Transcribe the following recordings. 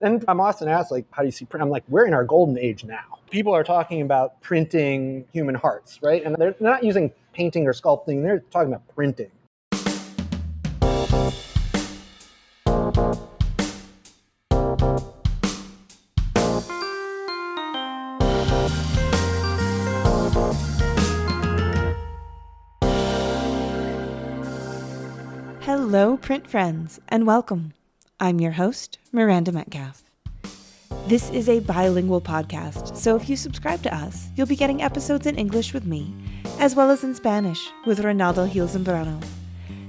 And I'm often asked, like, how do you see print? I'm like, we're in our golden age now. People are talking about printing human hearts, right? And they're not using painting or sculpting. They're talking about printing. Hello, print friends, and welcome. I'm your host, Miranda Metcalf. This is a bilingual podcast, so if you subscribe to us, you'll be getting episodes in English with me, as well as in Spanish with Ronaldo Gil Zambrano.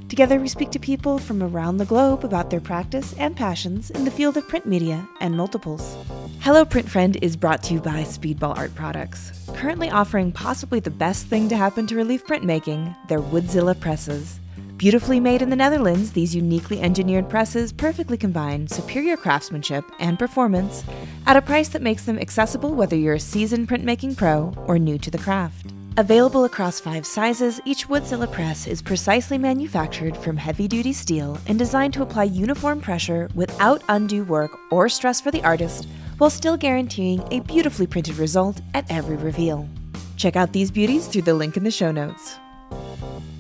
Together, we speak to people from around the globe about their practice and passions in the field of print media and multiples. Hello, Print Friend is brought to you by Speedball Art Products, currently offering possibly the best thing to happen to relief printmaking, their Woodzilla presses. Beautifully made in the Netherlands, these uniquely engineered presses perfectly combine superior craftsmanship and performance at a price that makes them accessible whether you're a seasoned printmaking pro or new to the craft. Available across 5 sizes, each Woodzilla press is precisely manufactured from heavy-duty steel and designed to apply uniform pressure without undue work or stress for the artist, while still guaranteeing a beautifully printed result at every reveal. Check out these beauties through the link in the show notes.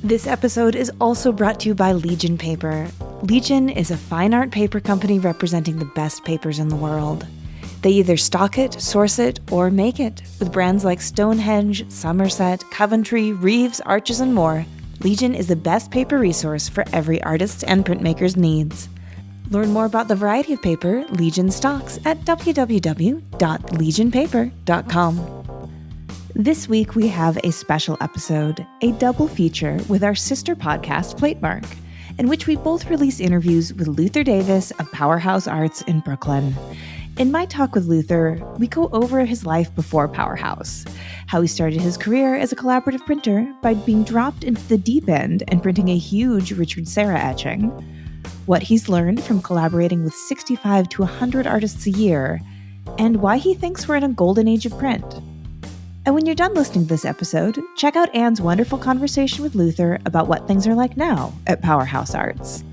This episode is also brought to you by Legion Paper. Legion is a fine art paper company representing the best papers in the world. They either stock it, source it, or make it. With brands like Stonehenge, Somerset, Coventry, Reeves, Arches, and more, Legion is the best paper resource for every artist's and printmaker's needs. Learn more about the variety of paper Legion stocks at www.legionpaper.com. This week, we have a special episode, a double feature with our sister podcast, Platemark, in which we both release interviews with Luther Davis of Powerhouse Arts in Brooklyn. In my talk with Luther, we go over his life before Powerhouse, how he started his career as a collaborative printer by being dropped into the deep end and printing a huge Richard Serra etching, what he's learned from collaborating with 65 to 100 artists a year, and why he thinks we're in a golden age of print. And when you're done listening to this episode, check out Anne's wonderful conversation with Luther about what things are like now at Powerhouse Arts.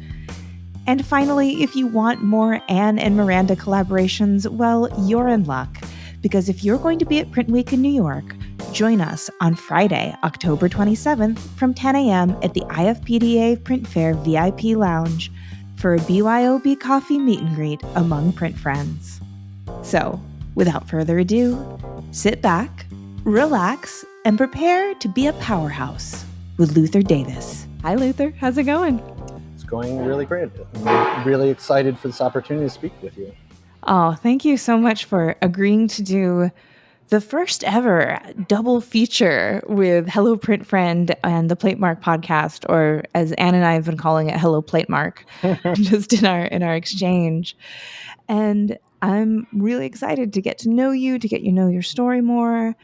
And finally, if you want more Anne and Miranda collaborations, well, you're in luck. Because if you're going to be at Print Week in New York, join us on Friday, October 27th from 10 a.m. at the IFPDA Print Fair VIP Lounge for a BYOB coffee meet and greet among print friends. So, without further ado, sit back, relax, and prepare to be a powerhouse with Luther Davis. Hi, Luther. How's it going? It's going really great. I'm really excited for this opportunity to speak with you. Oh, thank you so much for agreeing to do the first ever double feature with Hello Print Friend and the Platemark podcast, or as Anne and I have been calling it, Hello Platemark, just in our exchange. And I'm really excited to get to know you, to know your story more,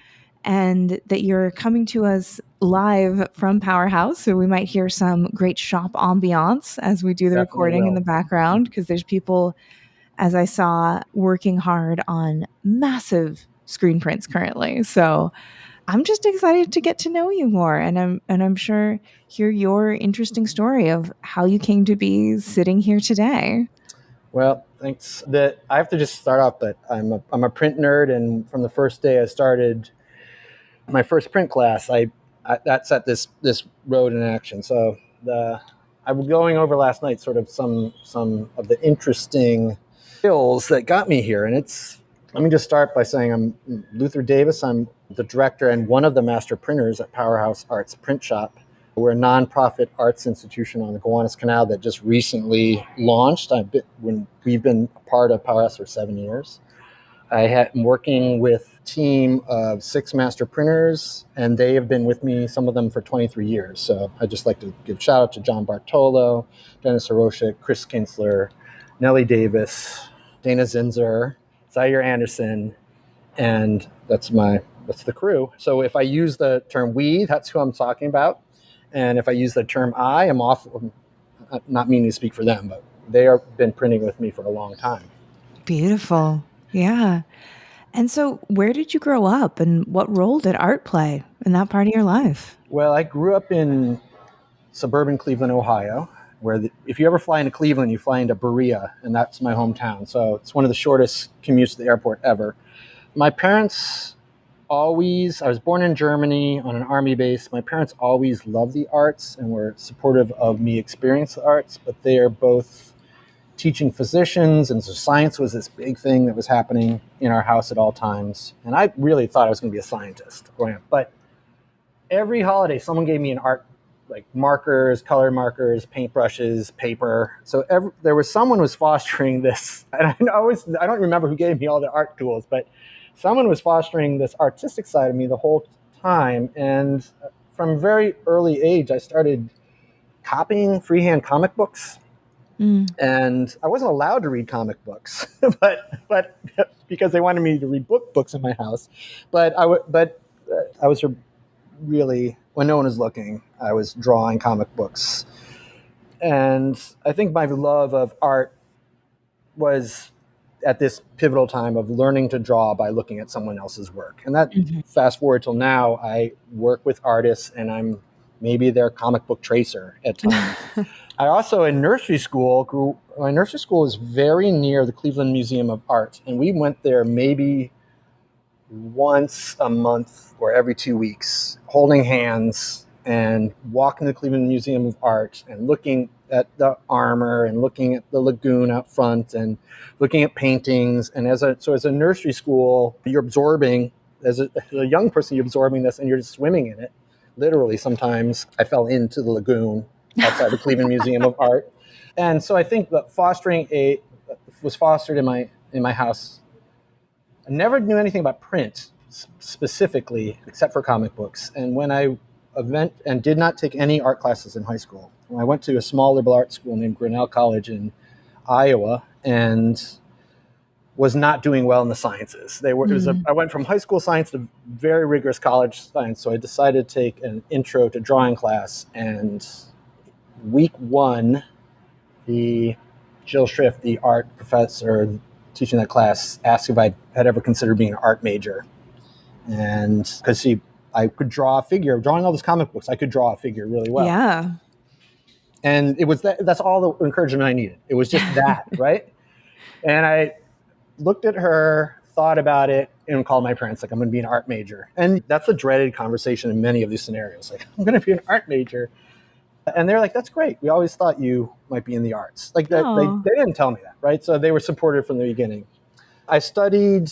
and that you're coming to us live from Powerhouse. So we might hear some great shop ambiance as we do the recording in the background, because there's people, as I saw, working hard on massive screen prints currently. So I'm just excited to get to know you more, and I'm sure hear your interesting story of how you came to be sitting here today. Well, thanks. I have to just start off, but I'm a print nerd, and from the first day I started my first print class, that set this road in action. So I was going over last night sort of some of the interesting skills that got me here, and let me just start by saying I'm Luther Davis. I'm the director and one of the master printers at Powerhouse Arts Print Shop. We're a nonprofit arts institution on the Gowanus Canal that just recently launched. We've been a part of Powerhouse for 7 years. I'm working with a team of 6 master printers, and they have been with me, some of them for 23 years. So I'd just like to give a shout out to John Bartolo, Dennis Hiroshik, Chris Kinsler, Nellie Davis, Dana Zinzer, Zaire Anderson, and that's the crew. So if I use the term we, that's who I'm talking about. And if I use the term I, I'm not meaning to speak for them, but they have been printing with me for a long time. Beautiful. Yeah. And so where did you grow up, and what role did art play in that part of your life? Well, I grew up in suburban Cleveland, Ohio, if you ever fly into Cleveland, you fly into Berea, and that's my hometown. So it's one of the shortest commutes to the airport ever. My parents I was born in Germany on an army base. My parents always loved the arts and were supportive of me experiencing the arts, but they are both teaching physicians, and so science was this big thing that was happening in our house at all times. And I really thought I was going to be a scientist growing up. But every holiday, someone gave me an art, like markers, color markers, paintbrushes, paper. So someone was fostering this. And I don't remember who gave me all the art tools, but someone was fostering this artistic side of me the whole time. And from a very early age, I started copying freehand comic books. And I wasn't allowed to read comic books, but because they wanted me to read books in my house. But I was really, when no one was looking, I was drawing comic books. And I think my love of art was at this pivotal time of learning to draw by looking at someone else's work. And that fast forward till now, I work with artists and I'm maybe their comic book tracer at times. I also, in nursery school, my nursery school is very near the Cleveland Museum of Art. And we went there maybe once a month or every 2 weeks, holding hands and walking to the Cleveland Museum of Art and looking at the armor and looking at the lagoon out front and looking at paintings. And as a nursery school, you're absorbing, as a young person, you're absorbing this and you're just swimming in it. Literally, sometimes I fell into the lagoon outside the Cleveland Museum of Art. And so I think that was fostered in my house. I never knew anything about print specifically, except for comic books. And when I did not take any art classes in high school, I went to a small liberal arts school named Grinnell College in Iowa, and was not doing well in the sciences. I went from high school science to very rigorous college science, so I decided to take an intro to drawing class. And week one, Jill Schrift, the art professor teaching that class, asked if I had ever considered being an art major. And because I could draw a figure, drawing all those comic books, I could draw a figure really well. Yeah. And that's all the encouragement I needed. It was just that, right? And I looked at her, thought about it, and called my parents, like, I'm going to be an art major. And that's a dreaded conversation in many of these scenarios. Like, I'm going to be an art major. And they're like, that's great. We always thought you might be in the arts. Like, they didn't tell me that, right? So they were supportive from the beginning. I studied,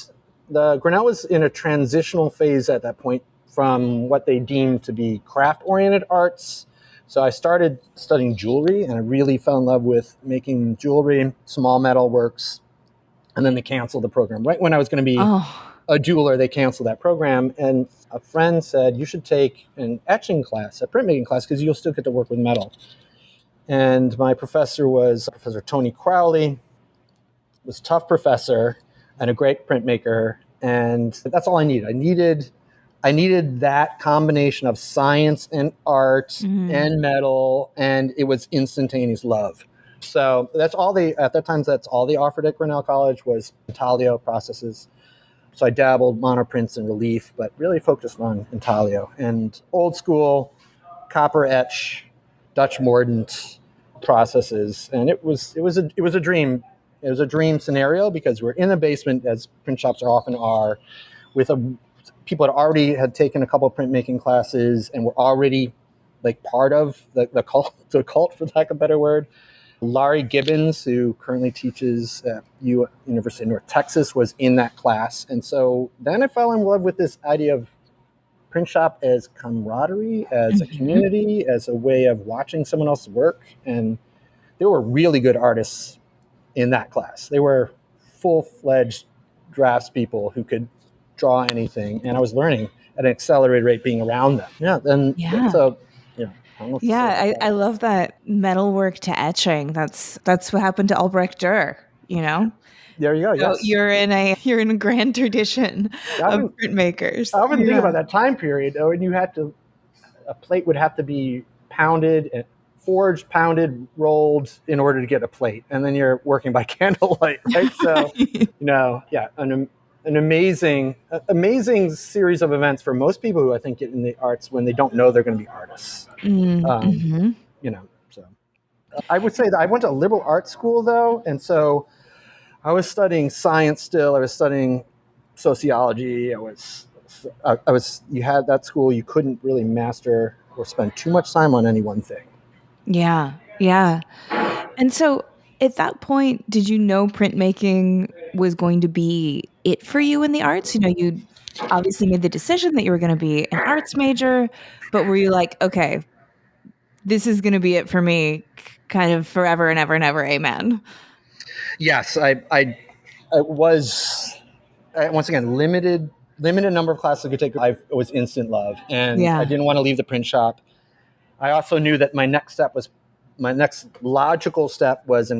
Grinnell was in a transitional phase at that point from what they deemed to be craft-oriented arts. So I started studying jewelry, and I really fell in love with making jewelry, small metal works. And then they canceled the program. Right when I was going to be a jeweler, they canceled that program. And a friend said, you should take an etching class, a printmaking class, because you'll still get to work with metal. And my professor was Professor Tony Crowley, was a tough professor and a great printmaker. And that's all I needed. I needed that combination of science and art and metal, and it was instantaneous love. So that's all at that time, that's all they offered at Grinnell College was intaglio processes. So I dabbled monoprints and relief, but really focused on intaglio and old school copper etch, Dutch mordant processes. And it was a dream. It was a dream scenario because we're in the basement, as print shops often are, with people that already had taken a couple of printmaking classes and were already like part of the cult, for lack of a better word. Laurie Gibbons, who currently teaches at University of North Texas, was in that class. And so then I fell in love with this idea of print shop as camaraderie, as a community, as a way of watching someone else's work. And there were really good artists in that class. They were full-fledged draftspeople who could draw anything. And I was learning at an accelerated rate being around them. So, I love that metalwork to etching. That's what happened to Albrecht Dürer, you know? There you go. So yes. you're in a grand tradition of printmakers. I've been thinking about that time period, and a plate would have to be pounded and forged, pounded, rolled in order to get a plate. And then you're working by candlelight, right? So, an amazing series of events for most people who I think get in the arts when they don't know they're going to be artists. I would say that I went to a liberal arts school, though, and so I was studying science still. I was studying sociology. You had that school, you couldn't really master or spend too much time on any one thing. Yeah. Yeah. And so at that point, did you know printmaking was going to be it for you in the arts? You know, you obviously made the decision that you were going to be an arts major, but were you like, okay, this is going to be it for me, kind of forever and ever and ever, amen? Yes, I was once again limited number of classes I could take. I was instant love, and I Yeah. didn't want to leave the print shop. I also knew that my next logical step was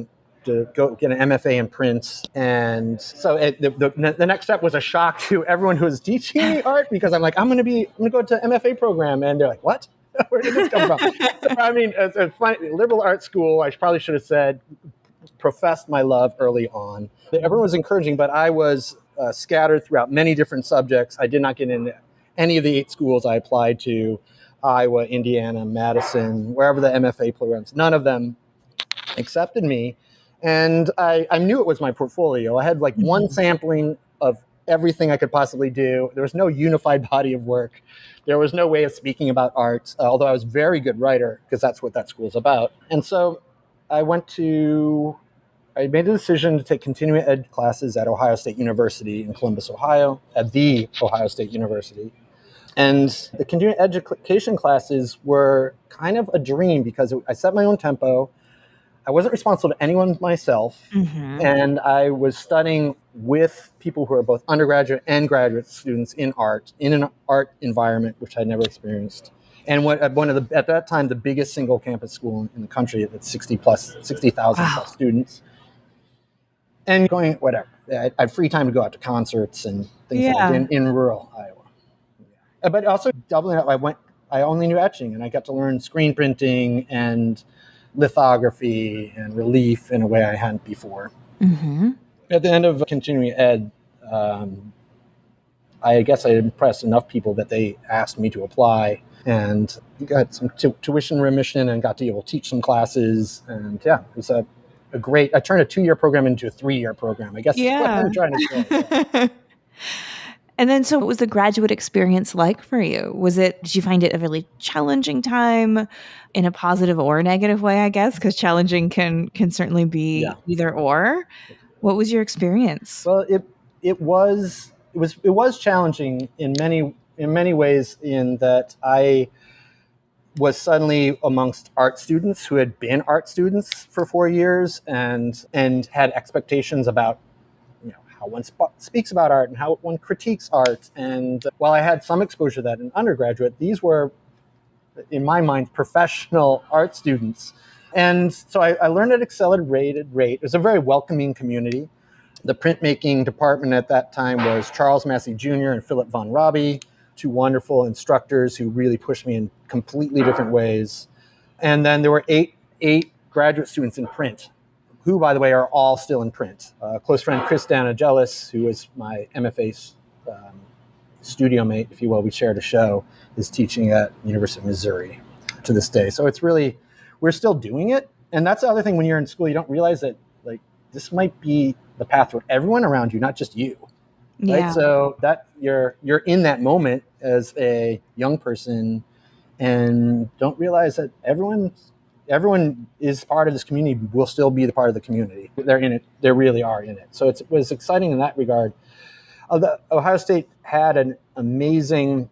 to go get an MFA in print, and so the next step was a shock to everyone who was teaching me art because I'm like, I'm going to go to MFA program, and they're like, what? Where did this come from? So I mean, it's a funny, liberal arts school. I probably should have said professed my love early on. Everyone was encouraging, but I was scattered throughout many different subjects. I did not get into any of the 8 schools I applied to: Iowa, Indiana, Madison, wherever the MFA programs. None of them accepted me. And I knew it was my portfolio. I had like one Mhm. sampling of everything I could possibly do. There was no unified body of work. There was no way of speaking about art, although I was a very good writer because that's what that school's about. And so I I made the decision to take continuing ed classes at Ohio State University in Columbus, Ohio, at the Ohio State University. And the continuing education classes were kind of a dream because I set my own tempo. I wasn't responsible to anyone myself. Mhm. And I was studying with people who are both undergraduate and graduate students in art, in an art environment, which I'd never experienced. And at that time, the biggest single campus school in the country at 60,000 Wow. plus students. And going, whatever. I had free time to go out to concerts and things like that Yeah. in rural Iowa. But also doubling up, I only knew etching, and I got to learn screen printing and lithography and relief in a way I hadn't before. Mhm. At the end of continuing ed, um, I guess I impressed enough people that they asked me to apply, and got some tuition remission and got to be able to teach some classes. And yeah, it was a great. I turned a 2-year program into a 3-year program, I guess is what Yeah. I'm trying to say. Yeah. And then so what was the graduate experience like for you? Did you find it a really challenging time in a positive or negative way, I guess? Because challenging can certainly be Yeah. either or. What was your experience? Well, it was challenging in many ways, in that I was suddenly amongst art students who had been art students for 4 years and had expectations about, how one speaks about art and how one critiques art. And while I had some exposure to that in undergraduate, these were, in my mind, professional art students. And so I learned at accelerated rate. It was a very welcoming community. The printmaking department at that time was Charles Massey Jr. and Philip Von Robbie, 2 wonderful instructors who really pushed me in completely different ways. And then there were eight graduate students in print, who, by the way, are all still in print. A close friend, Chris Danagelis, who was my MFA studio mate, if you will, we shared a show, is teaching at University of Missouri to this day. So it's really, we're still doing it. And that's the other thing, when you're in school, you don't realize that, like, this might be the path for everyone around you, not just you. Right. Yeah. So that you're in that moment as a young person, and don't realize that everyone is part of this community, will still be the part of the community. They're in it. They really are in it. So it was exciting in that regard. Ohio State had an amazing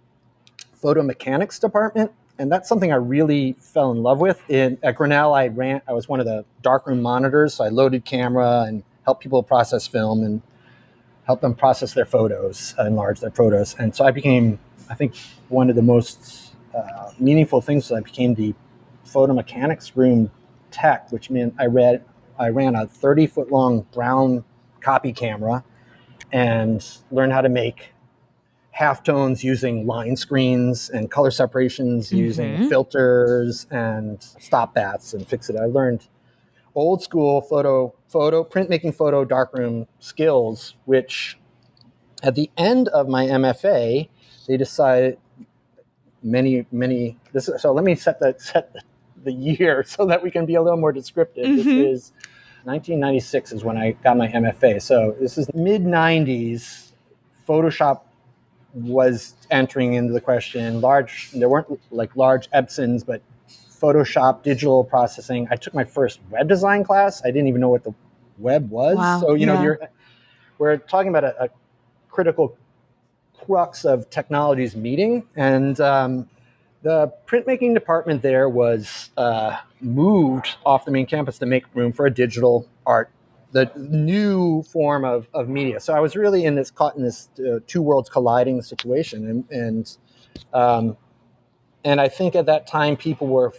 photo mechanics department, and that's something I really fell in love with. At Grinnell, I was one of the darkroom monitors, so I loaded camera and helped people process film and help them process their photos, enlarge their photos. And so I became, I think, one of the most meaningful things was I became the photo mechanics room tech, which meant I ran a 30-foot long brown copy camera and learned how to make halftones using line screens and color separations using Mhm. filters and stop bats and fix it. I learned old school printmaking photo darkroom skills, which at the end of my MFA, they decided so let me set the year so that we can be a little more descriptive. Mm-hmm. This is 1996 is when I got my MFA. So this is mid 90s. Photoshop was entering into the question. There weren't like large Epsons, but Photoshop, digital processing. I took my first web design class. I didn't even know what the web was. Wow. So, we're talking about a critical crux of technologies meeting. And the printmaking department there was moved off the main campus to make room for a digital art, the new form of media. So I was really caught in this two worlds colliding situation. And I think at that time, we're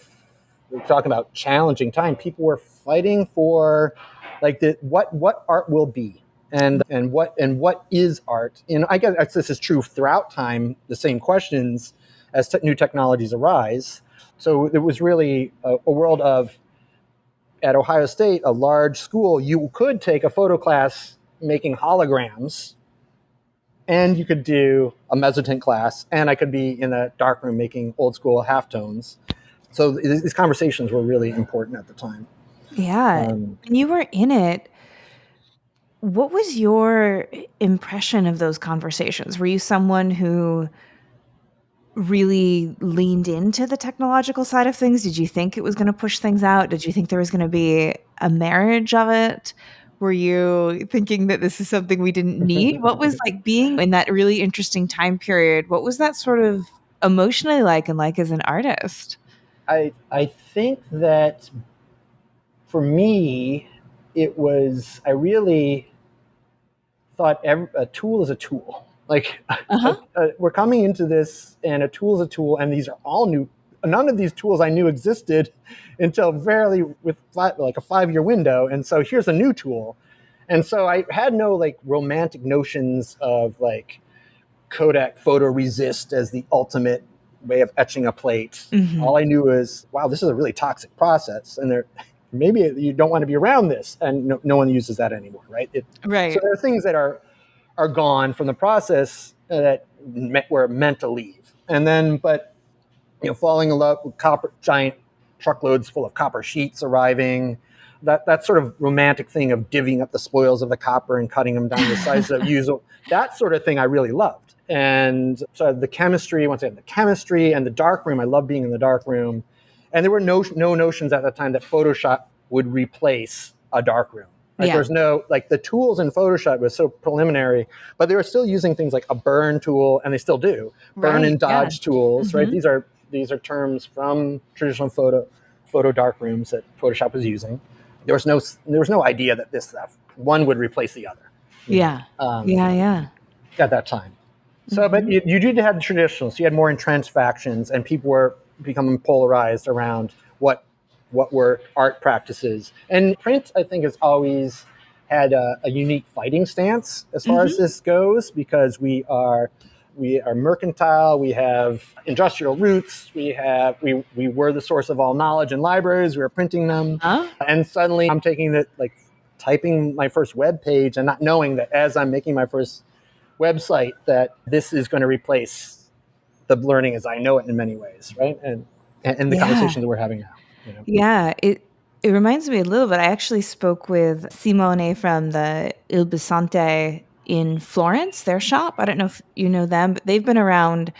talking about challenging time. People were fighting for like what art will be and what is art. And I guess this is true throughout time, the same questions as new technologies arise. So it was really a world of, at Ohio State, a large school, you could take a photo class making holograms, and you could do a mezzotint class, and I could be in a darkroom making old school halftones. So these conversations were really important at the time. Yeah. And you were in it. What was your impression of those conversations? Were you someone who really leaned into the technological side of things? Did you think it was going to push things out? Did you think there was going to be a marriage of it? Were you thinking that this is something we didn't need? What was like being in that really interesting time period? What was that sort of emotionally like and like as an artist? I think that for me, I really thought a tool is a tool. Like we're coming into this, and a tool is a tool, and these are all new. None of these tools I knew existed until with like a 5-year window. And so here's a new tool. And so I had no like romantic notions of like Kodak photoresist as the ultimate way of etching a plate. Mm-hmm. All I knew was, wow, this is a really toxic process, and maybe you don't want to be around this, and no one uses that anymore, right? Right. So there are things that are gone from the process that were meant to leave, and then, but falling in love with giant truckloads full of copper sheets arriving. That sort of romantic thing of divvying up the spoils of the copper and cutting them down to the size of usable, that sort of thing I really loved. And so the chemistry and the dark room, I love being in the dark room. And there were no notions at that time that Photoshop would replace a dark room. Right? Yeah. There's no, like the tools in Photoshop was so preliminary, but they were still using things like a burn tool, and they still do. Burn and dodge tools, mm-hmm. right? These are terms from traditional photo dark rooms that Photoshop was using. There was no idea that this stuff, one would replace the other. Yeah. At that time. So, mm-hmm. But you did have the traditionals. You had more entrenched factions, and people were becoming polarized around what were art practices. And print, I think, has always had a unique fighting stance as far mm-hmm. as this goes, because we are mercantile, we have industrial roots, we were the source of all knowledge in libraries, we were printing them. And suddenly I'm typing my first web page and not knowing that as I'm making my first website that this is going to replace the learning as I know it in many ways, right? And the conversations that we're having now. Yeah, it reminds me a little bit. I actually spoke with Simone from the Il Bisonte in Florence, their shop. I don't know if you know them, but they've been around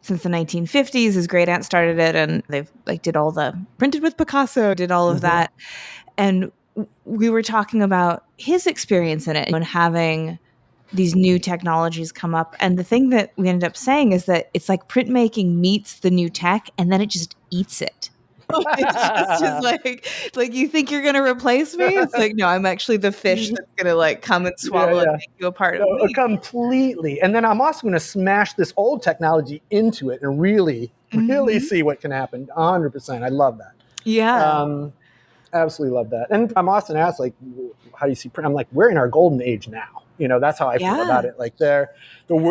since the 1950s. His great aunt started it, and they've did all the printed with Picasso, did all of mm-hmm. that. And we were talking about his experience in it and having these new technologies come up. And the thing that we ended up saying is that it's like printmaking meets the new tech, and then it just eats it. It's just like you think you're going to replace me? It's like, no, I'm actually the fish that's going to come and swallow and make you a part of me. Completely. And then I'm also going to smash this old technology into it and really mm-hmm. see what can happen. 100%. I love that. Yeah. Absolutely love that. And I'm often asked, how do you see print? I'm like, we're in our golden age now. That's how I feel about it. Like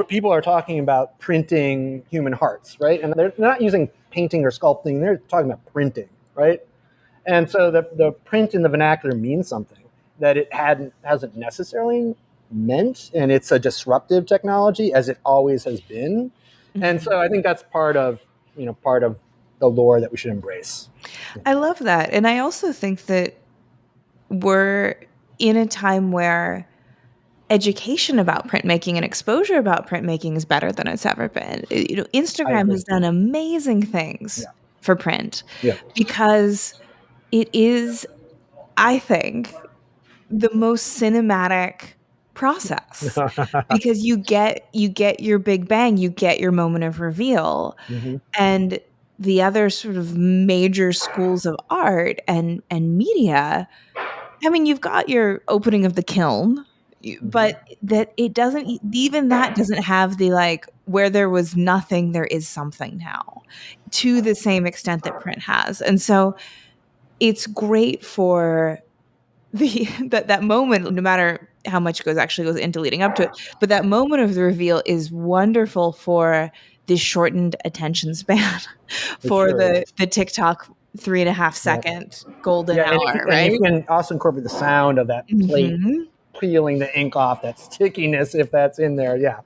people are talking about printing human hearts, right? And they're not using painting or sculpting. They're talking about printing, right? And so the print in the vernacular means something that it hasn't necessarily meant, and it's a disruptive technology as it always has been. Mm-hmm. And so I think that's part of the lore that we should embrace. I love that. And I also think that we're in a time where education about printmaking and exposure about printmaking is better than it's ever been. I Instagram agree. has done amazing things Yeah. for print Yeah. because it is, I think, the most cinematic process because you get your big bang, you get your moment of reveal. Hmm. And the other sort of major schools of art and media, I mean, you've got your opening of the kiln, Hmm. but that it doesn't even that doesn't have the like where there was nothing, there is something now to the same extent that print has. And so it's great for the that moment, no matter how much goes into leading up to it, but that moment of the reveal is wonderful for this shortened attention span It for sure the is. TikTok 3.5 Yeah. second golden Yeah, hour, and you right? can also incorporate the sound of that plate Mhm. peeling the ink off, that stickiness if that's in there. Yeah.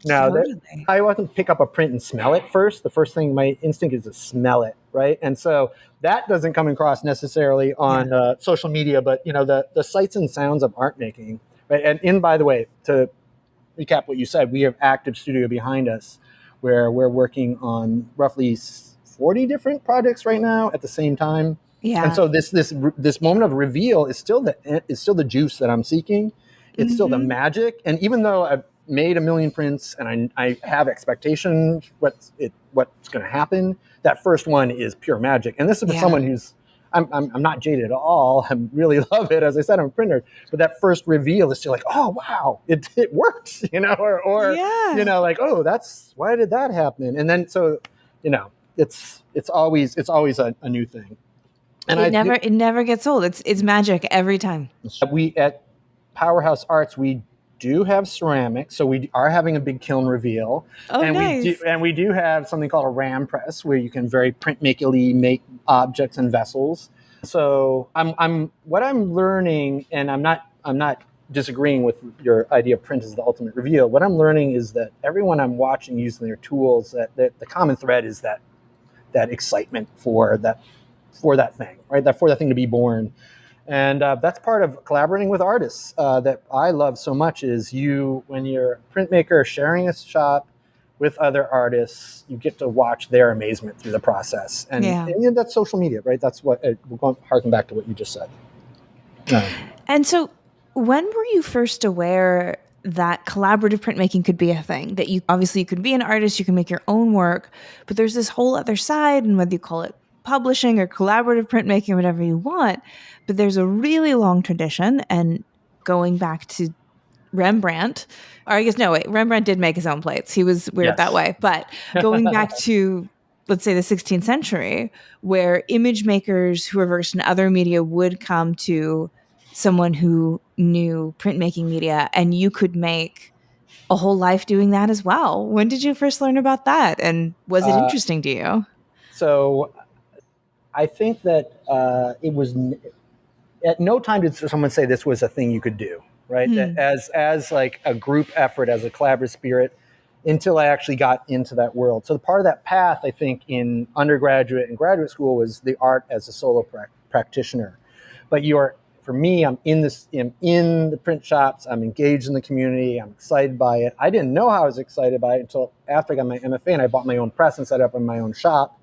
No, that Totally. I often pick up a print and smell it first. The first thing my instinct is to smell it, right? And so that doesn't come across necessarily Yeah. on social media, but the sights and sounds of art making, right? And by the way, to recap what you said, we have active studio behind us where we're working on roughly 40 different projects right now at the same time. And Yeah. so this moment of reveal is still the juice that I'm seeking. It's still the Mhm. magic. And even though I've made a million prints and I have expectations what's going to happen, that first one is pure magic. And this is for Yeah. someone who's I'm not jaded at all. I really love it. As I said, I'm a printer. But that first reveal is still like, oh wow, it worked, or Yeah. like, oh, that's why did that happen? And then so, it's always a new thing. And It never gets old. It's magic every time. we at Powerhouse Arts we do have ceramics, so we are having a big kiln reveal, Oh, and nice. we do have something called a ram press where you can very printmakily make objects and vessels. So I'm what I'm learning, and I'm not disagreeing with your idea of print as the ultimate reveal. What I'm learning is that everyone I'm watching using their tools, that the common thread is that excitement for that thing, right? That for that thing to be born. And that's part of collaborating with artists that I love so much is when you're a printmaker sharing a shop with other artists, you get to watch their amazement through the process. Yeah. And that's social media, right? That's what, we're going to harken back to what you just said. And so, when were you first aware that collaborative printmaking could be a thing? That you obviously you could be an artist, you can make your own work, but there's this whole other side, and whether you call it publishing or collaborative printmaking, whatever you want, but there's a really long tradition. And going back to Rembrandt, or I guess no, wait, Rembrandt did make his own plates. He was weird that Yes. way. But going back to, let's say, the 16th century, where image makers who were versed in other media would come to someone who knew printmaking media, and you could make a whole life doing that as well. When did you first learn about that? And was it Uh, interesting to you? so I think that it was at no time did someone say this was a thing you could do, right? That Hmm. as like a group effort, as a collaborative spirit, until I actually got into that world. So the part of that path, I think, in undergraduate and graduate school was the art as a solo practitioner. But for me, I'm in the print shops. I'm engaged in the community. I'm excited by it. I didn't know how I was excited by it until after I got my MFA and I bought my own press and set up in my own shop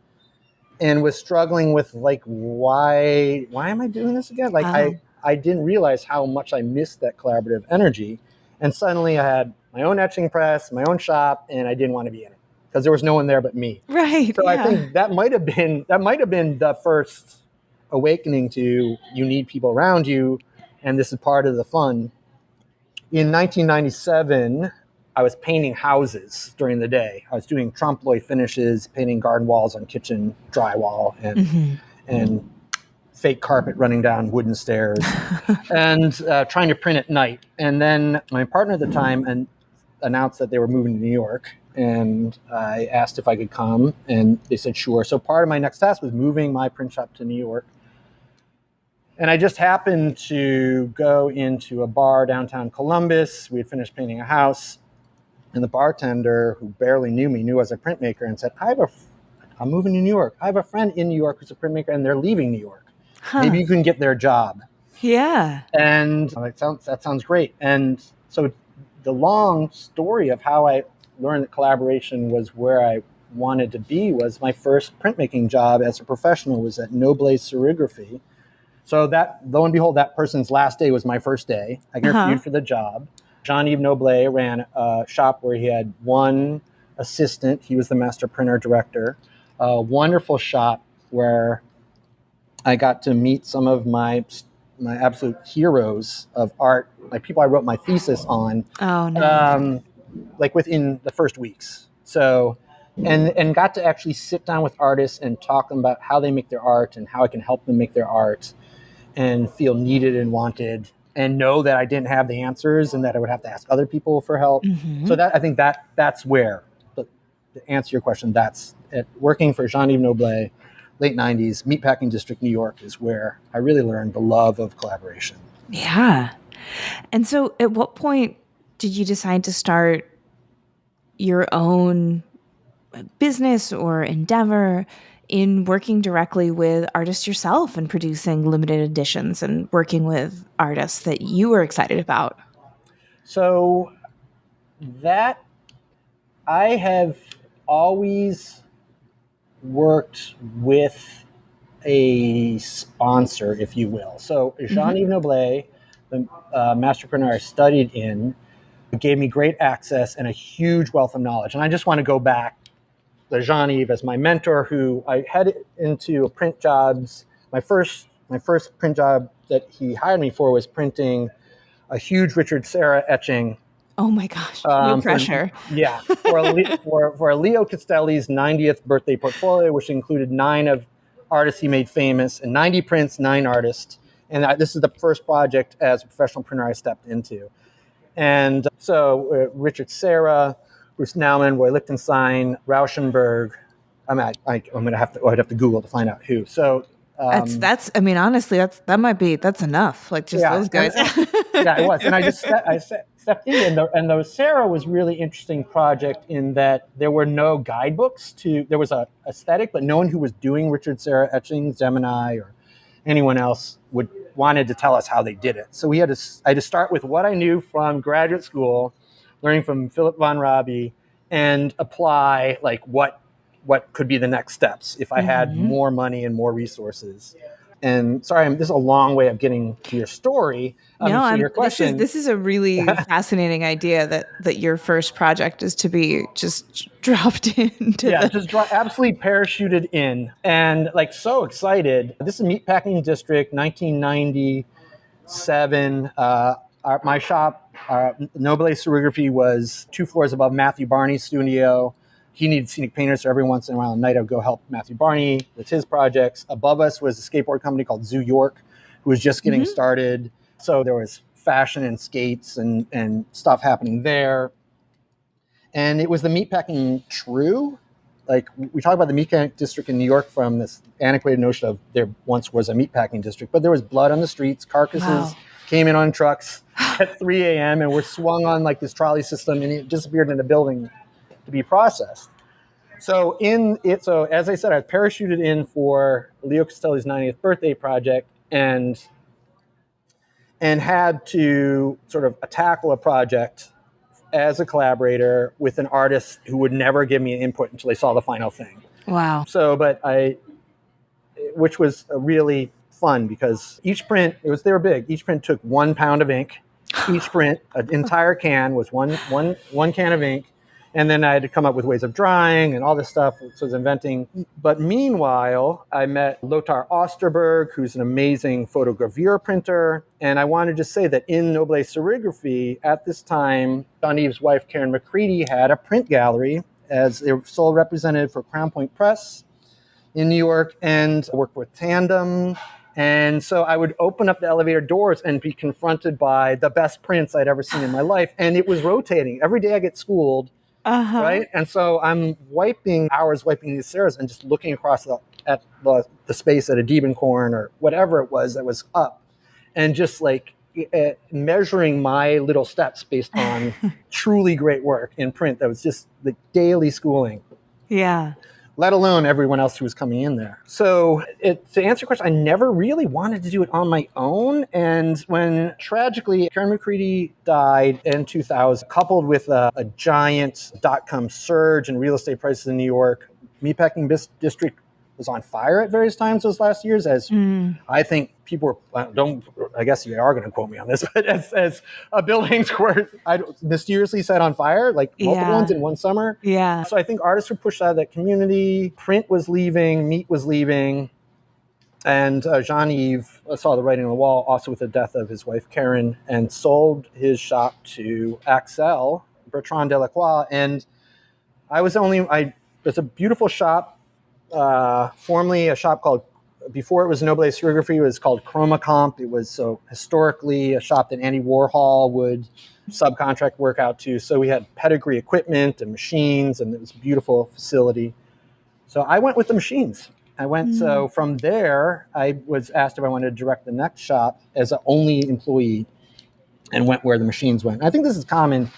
and was struggling with like why am I doing this again? Like I Oh, I didn't realize how much I missed that collaborative energy, and suddenly I had my own etching press, my own shop, and I didn't want to be in it because there was no one there but me. right. So I Yeah. think that might have been the first awakening to you need people around you, and this is part of the fun. In 1997, I was painting houses during the day. I was doing trompe l'oeil finishes, painting garden walls on kitchen drywall, and Hmm. and fake carpet running down wooden stairs, and trying to print at night. And then my partner at the time announced that they were moving to New York, and I asked if I could come, and they said sure. So part of my next task was moving my print shop to New York. And I just happened to go into a bar downtown Columbus. We had finished painting a house, and the bartender, who barely knew me, knew I was a printmaker, and said, I'm moving to New York. I have a friend in New York who's a printmaker, and they're leaving New York. Maybe Huh. you can get their job. Yeah. And that sounds great. And so the long story of how I learned that collaboration was where I wanted to be was my first printmaking job as a professional was at Noble Serigraphy. So that, lo and behold, that person's last day was my first day. I Uh-huh. interviewed for the job. Jean-Yves Noblet ran a shop where he had one assistant. He was the master printer director. A wonderful shop where I got to meet some of my absolute heroes of art, like people I wrote my thesis on, Oh, nice. um, like within the first weeks. So, and got to actually sit down with artists and talk about how they make their art and how I can help them make their art, and feel needed and wanted, and know that I didn't have the answers and that I would have to ask other people for help. Mm-hmm. So that I think that's where, to answer your question, that's working for Jean-Yves Noblet, late 90s, Meatpacking District, New York, is where I really learned the love of collaboration. Yeah. And so at what point did you decide to start your own business or endeavor in working directly with artists yourself and producing limited editions and working with artists that you were excited about? So that I have always worked with a sponsor, if you will. So Mm-hmm. Jean-Yves Noblet, the master printer I studied in, gave me great access and a huge wealth of knowledge. And I just want to go back to Jean-Yves as my mentor, who I had into print jobs. My first print job that he hired me for was printing a huge Richard Serra etching Oh my gosh, no for pressure. yeah for Leo Castelli's 90th birthday portfolio, which included 9 of artists he made famous and 90 prints, 9 artists. And this is the first project as a professional printer I stepped into. And so Richard Serra, Bruce Nauman, Roy Lichtenstein, Rauschenberg. I'd have to Google to find out who. So That's I mean, honestly, that's enough. Like just yeah, those guys. yeah, it was. And stepped in, and the Sarah was really interesting project in that there were no guidebooks to. There was a aesthetic, but no one who was doing Richard Serra etchings, Gemini, or anyone else wanted to tell us how they did it. So I had to start with what I knew from graduate school, learning from Philip von Rabi, and apply like what could be the next steps if I had Hmm. more money and more resources. And sorry, this is a long way of getting to your story. No, To I'm your question, this is a really fascinating idea that your first project is to be just dropped into yeah, the. just absolutely parachuted in and like so excited. This is Meatpacking District, 1997. My shop, Noble Serigraphy, was 2 floors above Matthew Barney's studio. He needed scenic painters, so every once in a while at night I would go help Matthew Barney with his projects. Above us was a skateboard company called Zoo York, who was just getting Mhm. started. So there was fashion and skates and stuff happening there. And it was the meatpacking true. Like we talk about the meatpacking district in New York from this antiquated notion of there once was a meatpacking district, but there was blood on the streets, carcasses Wow. came in on trucks at 3 a.m. and were swung on like this trolley system and it disappeared in a building to be processed. So as I said, I parachuted in for Leo Castelli's 90th birthday project and had to sort of tackle a project as a collaborator with an artist who would never give me an input until they saw the final thing. Wow. So, which was really fun because each print, they were big. Each print took 1 pound of ink. Each print, an entire can was one can of ink. And then I had to come up with ways of drying and all this stuff. So I was inventing. But meanwhile, I met Lothar Osterberg, who's an amazing photogravure printer. And I wanted to say that in Noble Serigraphy, at this time, Jean-Yves' wife, Karen McCready, had a print gallery as a sole representative for Crown Point Press in New York and worked with Tandem. And so I would open up the elevator doors and be confronted by the best prints I'd ever seen in my life. And it was rotating. Every day I get schooled, Uh-huh. right? And so I'm wiping these Serras and just looking across at the space at a Diebenkorn or whatever it was that was up. And just like measuring my little steps based on truly great work in print that was just the daily schooling. Yeah. let alone everyone else who was coming in there. So to answer your question, I never really wanted to do it on my own. And when tragically Karen McCready died in 2000, coupled with a giant dot-com surge in real estate prices in New York, Meatpacking District was on fire at various times those last years, as I think people were, I guess you are going to quote me on this, but as buildings were mysteriously set on fire, like multiple ones in one summer. Yeah. So I think artists were pushed out of that community. Print was leaving, meat was leaving. And Jean-Yves saw the writing on the wall, also with the death of his wife, Karen, and sold his shop to Axel, Bertrand Delacroix. And it's a beautiful shop. Formerly a shop called, before it was Noble Serigraphy, it was called Chromacomp. It was so historically a shop that Andy Warhol would subcontract work out to. So we had pedigree equipment and machines, and it was a beautiful facility. So I went with the machines. So from there, I was asked if I wanted to direct the next shop as an only employee, and went where the machines went. I think this is common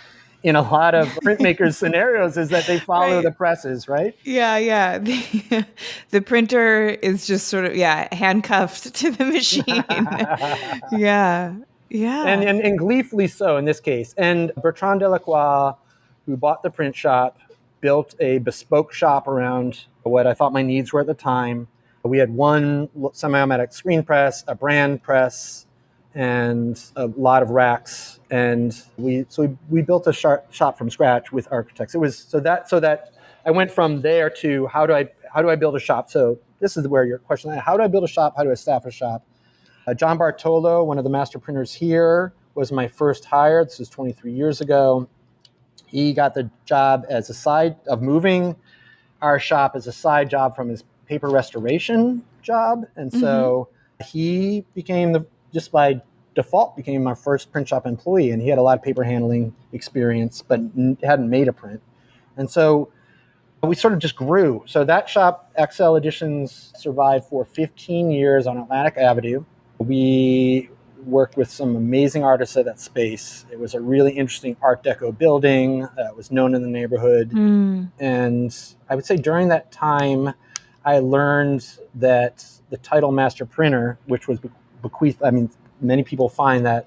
in a lot of printmakers' scenarios, is that they follow the presses, right? Yeah. The printer is just sort of, handcuffed to the machine. Yeah. And gleefully so in this case. And Bertrand Delacroix, who bought the print shop, built a bespoke shop around what I thought my needs were at the time. We had one semi-automatic screen press, a brand press, and a lot of racks, and we built a shop from scratch with architects. It was so that I went from there to how do I build a shop. So this is where your question: how do I build a shop? How do I staff a shop? John Bartolo, one of the master printers here, was my first hire. This was 23 years ago. He got the job as a side of moving our shop as a side job from his paper restoration job, and so he became just by default became my first print shop employee, and he had a lot of paper handling experience, but hadn't made a print. And so we sort of just grew. So that shop, XL Editions, survived for 15 years on Atlantic Avenue. We worked with some amazing artists at that space. It was a really interesting Art Deco building that was known in the neighborhood. And I would say during that time, I learned that the title master printer, which was bequeathed, many people find that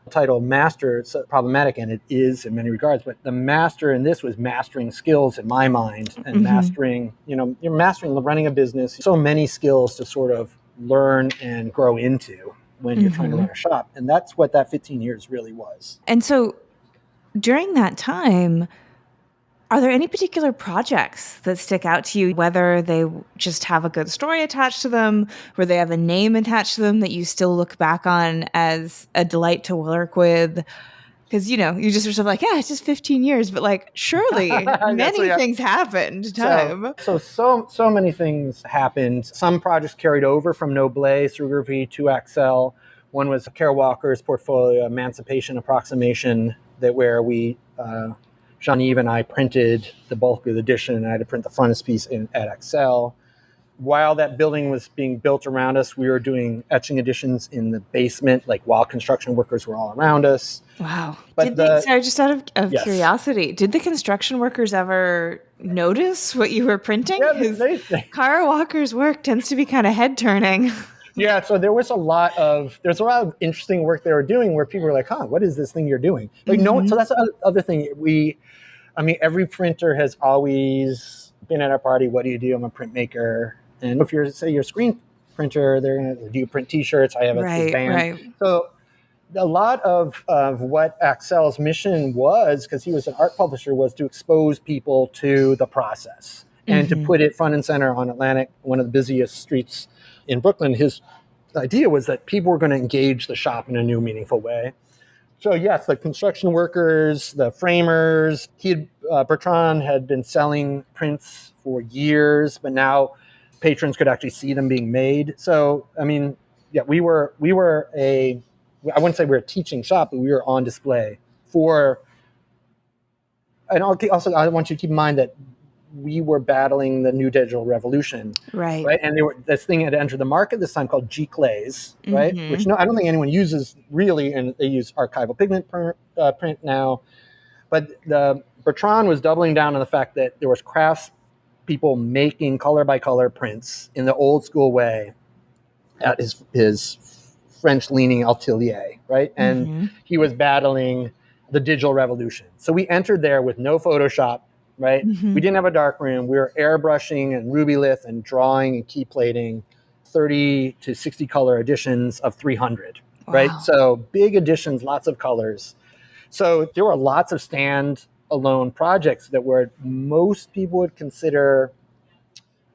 title master is problematic, and it is in many regards, but the master in this was mastering skills in my mind, and mastering, you're mastering running a business. So many skills to sort of learn and grow into when you're trying to run a shop. And that's what that 15 years really was. And so during that time, are there any particular projects that stick out to you, whether they just have a good story attached to them, or they have a name attached to them that you still look back on as a delight to work with? Because, you just are sort of like, it's just 15 years, but like, surely many things happened. So many things happened. Some projects carried over from Noble Serigraphy to Axel. One was Kara Walker's portfolio, Emancipation Approximation, where we... Jean-Yves and I printed the bulk of the edition, and I had to print the frontispiece at Axel. While that building was being built around us, we were doing etching editions in the basement, like while construction workers were all around us. Wow. But just out of curiosity, did the construction workers ever notice what you were printing? Yeah, Kara Walker's work tends to be kind of head-turning. Yeah, so there's a lot of interesting work they were doing where people were like, what is this thing you're doing? Like, no, so that's the other thing. Every printer has always been at our party. What do you do? I'm a printmaker. And if you're a screen printer, they're going to do you print T-shirts. I have a band. Right. So a lot of what Axel's mission was, because he was an art publisher, was to expose people to the process and to put it front and center on Atlantic, one of the busiest streets in Brooklyn. His idea was that people were going to engage the shop in a new, meaningful way. So yes, the construction workers, the framers. Bertrand had been selling prints for years, but now patrons could actually see them being made. So we were I wouldn't say we were a teaching shop, but we were on display for. And also, I want you to keep in mind that we were battling the new digital revolution, right? And this thing had entered the market this time called G-Clays, right? Which I don't think anyone uses really, and they use archival pigment print now. But Bertrand was doubling down on the fact that there was crafts people making color by color prints in the old school way at his French leaning atelier, right? And Mm-hmm. he was battling the digital revolution. So we entered there with no Photoshop, right? Mm-hmm. We didn't have a darkroom. We were airbrushing and Rubylith and drawing and key plating 30 to 60 color editions of 300, right? Wow. So big editions, lots of colors. So there were lots of stand-alone projects that were most people would consider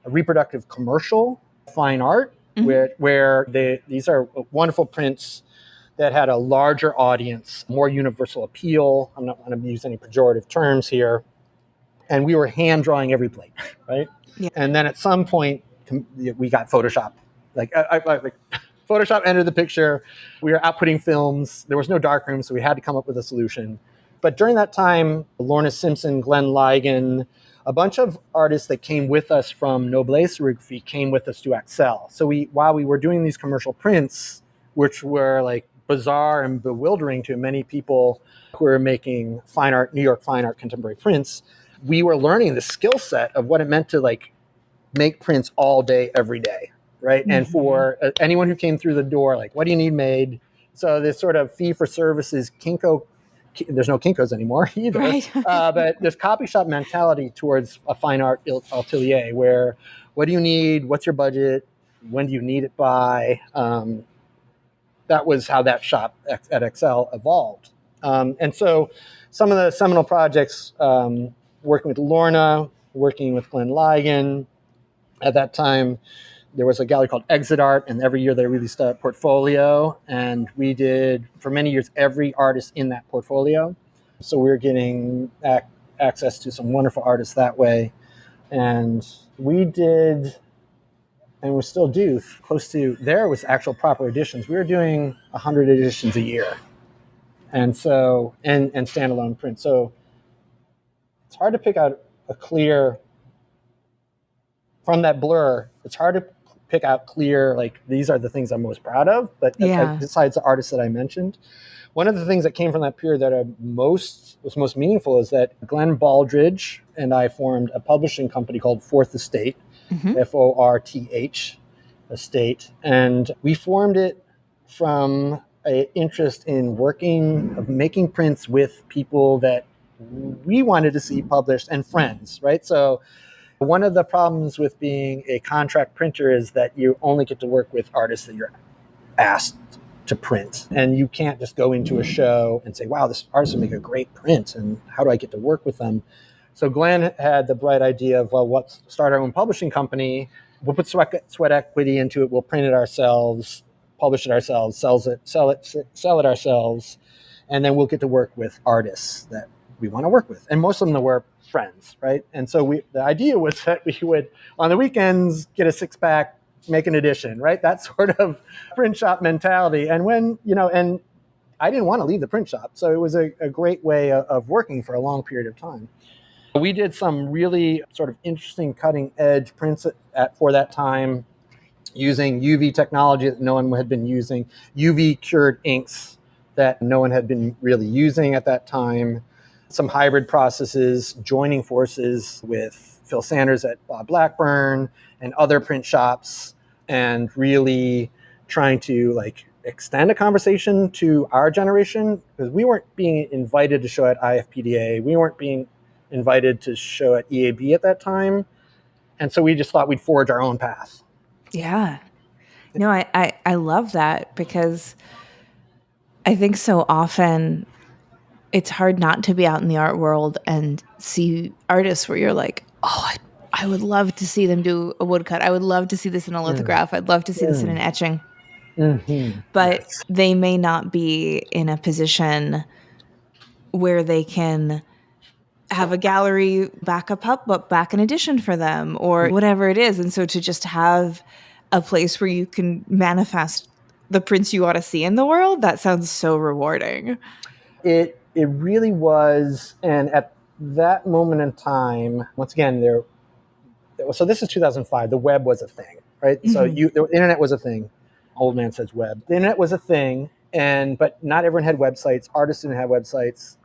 a reproductive commercial fine art, Mm-hmm. where these are wonderful prints that had a larger audience, more universal appeal. I'm not going to use any pejorative terms here. And we were hand drawing every plate, right? Yeah. And then at some point, we got Photoshop. Like Photoshop entered the picture. We were outputting films. There was no darkroom, so we had to come up with a solution. But during that time, Lorna Simpson, Glenn Ligon, a bunch of artists that came with us from Noblesse Serigraphy came with us to Excel. So while we were doing these commercial prints, which were like bizarre and bewildering to many people who were making fine art, New York fine art contemporary prints, we were learning the skill set of what it meant to like make prints all day, every day, right? Mm-hmm. And for anyone who came through the door, like, what do you need made? So this sort of fee for services, Kinko, there's no Kinkos anymore either, Right. but this copy shop mentality towards a fine art atelier where, what do you need? What's your budget? When do you need it by? That was how that shop at Excel evolved. And so some of the seminal projects, working with Lorna, working with Glenn Ligon. At that time, there was a gallery called Exit Art, and every year they released a portfolio. And we did, for many years, every artist in that portfolio. So we were getting access to some wonderful artists that way. And we did, and we still do, close to, there was actual proper editions. We were doing 100 editions a year. And so, and standalone print. So it's hard to pick out a clear, from that blur, it's hard to pick out clear, like, these are the things I'm most proud of. But Yeah. besides the artists that I mentioned, one of the things that came from that period that was most meaningful is that Glenn Baldridge and I formed a publishing company called Fourth Estate, Mm-hmm. FORTH Estate. And we formed it from an interest in making prints with people that we wanted to see published and friends, right? So one of the problems with being a contract printer is that you only get to work with artists that you're asked to print. And you can't just go into a show and say, wow, this artist will make a great print, and how do I get to work with them? So Glenn had the bright idea of, well, let's start our own publishing company. We'll put sweat equity into it. We'll print it ourselves, publish it ourselves, sell it ourselves. And then we'll get to work with artists that we want to work with. And most of them were friends, right? And so the idea was that we would, on the weekends, get a 6-pack, make an edition, right? That sort of print shop mentality. And and I didn't want to leave the print shop. So it was a great way of working for a long period of time. We did some really sort of interesting cutting edge prints for that time using UV technology that no one had been using, UV cured inks that no one had been really using at that time, some hybrid processes, joining forces with Phil Sanders at Blackburn and other print shops, and really trying to like extend a conversation to our generation, because we weren't being invited to show at IFPDA. We weren't being invited to show at EAB at that time. And so we just thought we'd forge our own path. Yeah. No, I love that, because I think so often it's hard not to be out in the art world and see artists where you're like, oh, I would love to see them do a woodcut. I would love to see this in a lithograph. I'd love to see this in an etching. Mm-hmm. But Yes. they may not be in a position where they can have a gallery back an edition for them, or whatever it is. And so to just have a place where you can manifest the prints you want to see in the world, that sounds so rewarding. It really was. And at that moment in time, once again, so this is 2005. The web was a thing, right? Mm-hmm. So the internet was a thing. Old man says web. The internet was a thing, but not everyone had websites. Artists didn't have websites.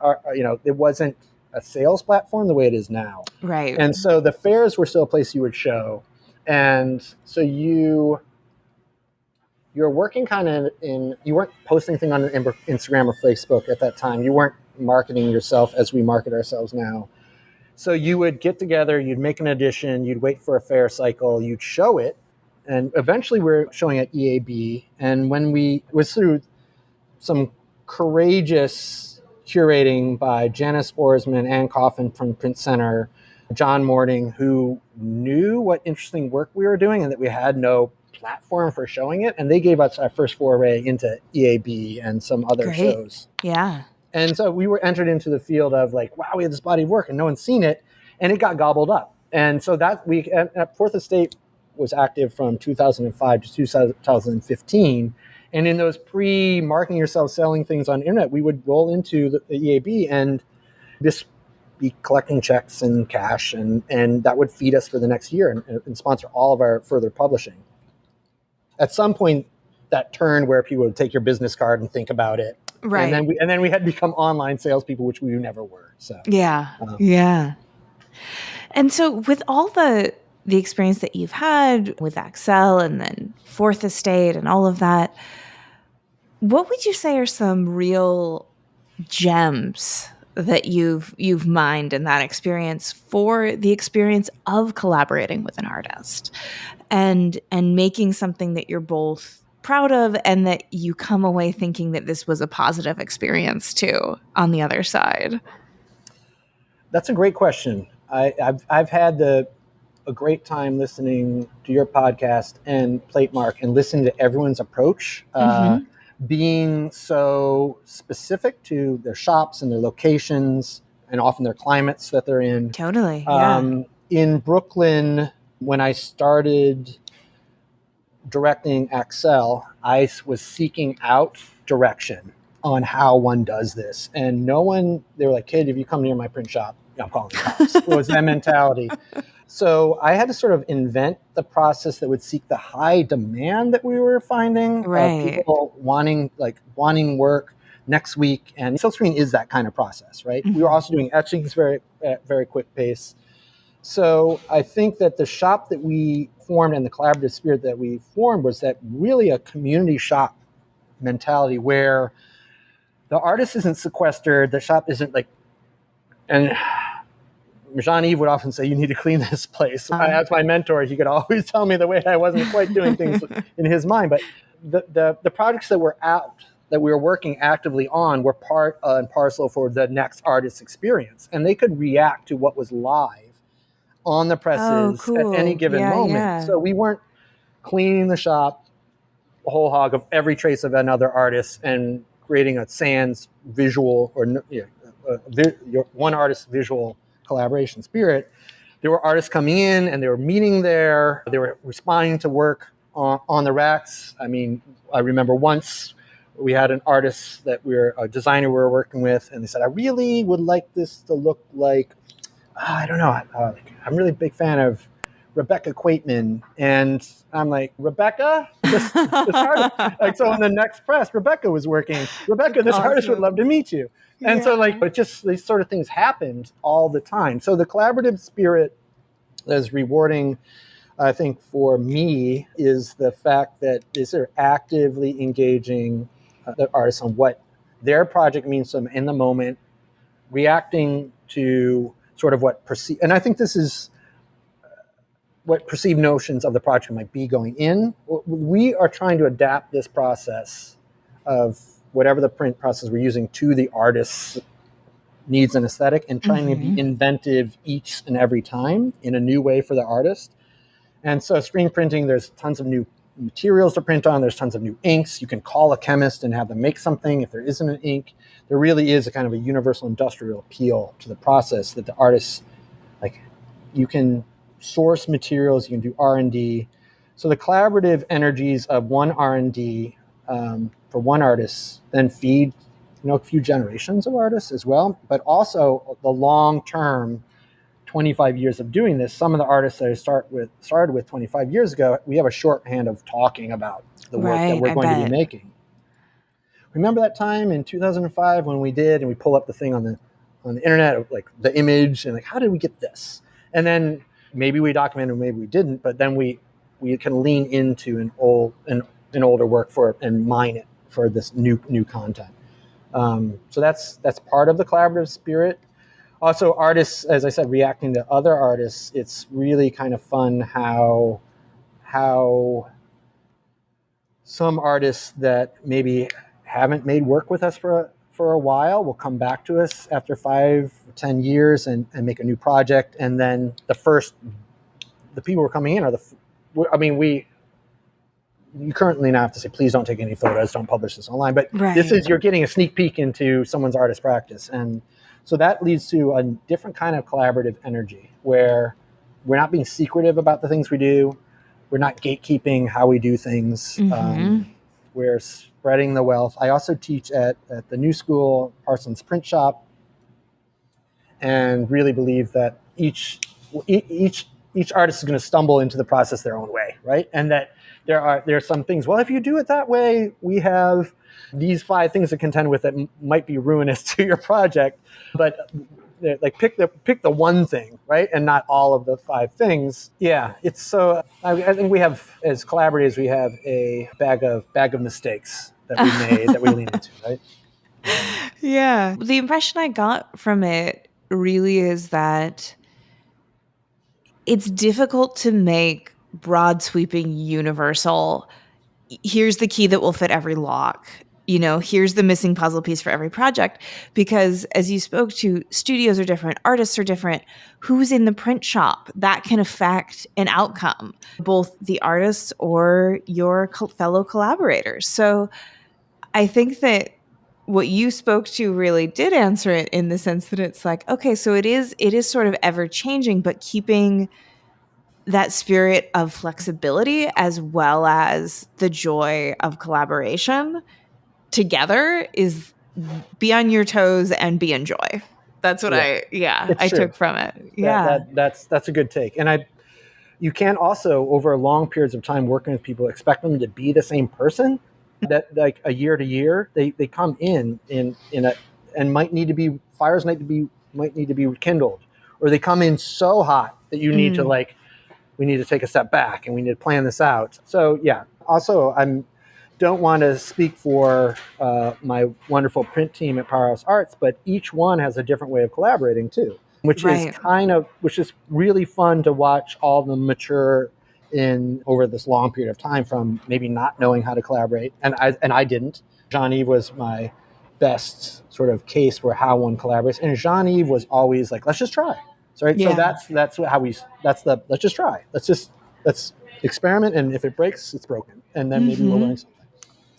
It wasn't a sales platform the way it is now. Right. And so the fairs were still a place you would show. And so you're working kind of you weren't posting things on Instagram or Facebook at that time. You weren't marketing yourself as we market ourselves now. So you would get together, you'd make an edition, you'd wait for a fair cycle, you'd show it. And eventually we're showing at EAB. And it was through some courageous curating by Janice Orsman, Ann Coffin from Print Center, John Morning, who knew what interesting work we were doing and that we had no platform for showing it. And they gave us our first foray into EAB and some other shows. Yeah. And so we were entered into the field of like, wow, we had this body of work and no one's seen it. And it got gobbled up. And so that we at Fourth Estate was active from 2005 to 2015. And in those pre-marketing yourself, selling things on the internet, we would roll into the EAB and just be collecting checks and cash, and that would feed us for the next year and sponsor all of our further publishing. At some point, that turned where people would take your business card and think about it. Right. And then we had become online salespeople, which we never were. So yeah. And so with all the experience that you've had with Axel and then Fourth Estate and all of that, what would you say are some real gems that you've mined in that experience for the experience of collaborating with an artist and making something that you're both proud of and that you come away thinking that this was a positive experience too on the other side? That's a great question. I've had a great time listening to your podcast and Platemark and listening to everyone's approach, being so specific to their shops and their locations and often their climates that they're in. Totally. Yeah. In Brooklyn, when I started directing Axel, I was seeking out direction on how one does this. And they were like, kid, if you come near my print shop, I'm calling the cops. It was that mentality. So I had to sort of invent the process that would seek the high demand that we were finding. Right. People wanting work next week. And silkscreen is that kind of process, right? We were also doing etchings at very quick pace. So I think that the shop that we formed and the collaborative spirit that we formed was that really a community shop mentality where the artist isn't sequestered, the shop isn't like, and Jean-Yves would often say, you need to clean this place. As my mentor, he could always tell me the way I wasn't quite doing things in his mind. But the projects that we were working actively on were part and parcel for the next artist's experience. And they could react to what was live on the presses at any given moment. Yeah. So we weren't cleaning the shop whole hog of every trace of another artist and creating a sans visual or one artist's visual collaboration spirit. There were artists coming in and they were meeting there. They were responding to work on the racks. I mean, I remember once we had an artist a designer we were working with, and they said, I really would like this to look like, I don't know, I'm really a big fan of Rebecca Quaitman. And I'm like, Rebecca? This artist? Like, so in the next press, Rebecca was working. Rebecca, this artist would love to meet you. And so these sort of things happened all the time. So the collaborative spirit that is rewarding, I think, for me is the fact that they're actively engaging the artists on what their project means to them in the moment, reacting to sort of and I think this is what perceived notions of the project might be going in. We are trying to adapt this process of whatever the print process we're using to the artist's needs and aesthetic, and trying to be inventive each and every time in a new way for the artist. And so screen printing, there's tons of new materials to print on. There's tons of new inks. You can call a chemist and have them make something if there isn't an ink. There really is a kind of a universal industrial appeal to the process that the artists, like, you can source materials, you can do R&D. So the collaborative energies of one R&D for one artist then feed a few generations of artists as well, but also the long-term 25 years of doing this. Some of the artists that I started with 25 years ago, we have a shorthand of talking about the work that we're going to be making. Remember that time in 2005 when we did, and we pull up the thing on on the internet of like the image and like, how did we get this? And then maybe we documented, maybe we didn't, but then we can lean into an older work and mine it for this new content. So that's part of the collaborative spirit. Also, artists, as I said, reacting to other artists, it's really kind of fun how some artists that maybe haven't made work with us for a while will come back to us after 5 or 10 years and make a new project. And then the people who are coming in are you currently now have to say, please don't take any photos, don't publish this online. But you're getting a sneak peek into someone's artist practice. And so that leads to a different kind of collaborative energy where we're not being secretive about the things we do. We're not gatekeeping how we do things. We're spreading the wealth. I also teach at the New School Parsons Print Shop, and really believe that each artist is going to stumble into the process their own way, right? And that there are some things. Well, if you do it that way, we have these 5 things to contend with that might be ruinous to your project. But like pick the one thing, right, and not all of the 5 things. Yeah, it's so. I think we have, as collaborators, we have a bag of mistakes that we made that we lean into, right? Yeah, the impression I got from it really is that it's difficult to make broad sweeping universal. Here's the key that will fit every lock. Here's the missing puzzle piece for every project, because as you spoke to, studios are different, artists are different. Who's in the print shop? That can affect an outcome, both the artists or your fellow collaborators. So I think that what you spoke to really did answer it, in the sense that it's like, okay, so it is sort of ever changing, but keeping that spirit of flexibility as well as the joy of collaboration together is be on your toes and be in joy. That's what I took from it. Yeah. That's a good take. And you can also, over long periods of time working with people, expect them to be the same person. That like a year to year, they come in and might need to be rekindled, or they come in so hot that you need to we need to take a step back and we need to plan this out. So yeah. Also, don't want to speak for my wonderful print team at Powerhouse Arts, but each one has a different way of collaborating too, which is really fun to watch all of them mature over this long period of time, from maybe not knowing how to collaborate. And I didn't. Jean-Yves was my best sort of case for how one collaborates. And Jean-Yves was always like, let's just try. So, right? Yeah. So let's just try. Let's experiment. And if it breaks, it's broken. And then maybe we'll learn something.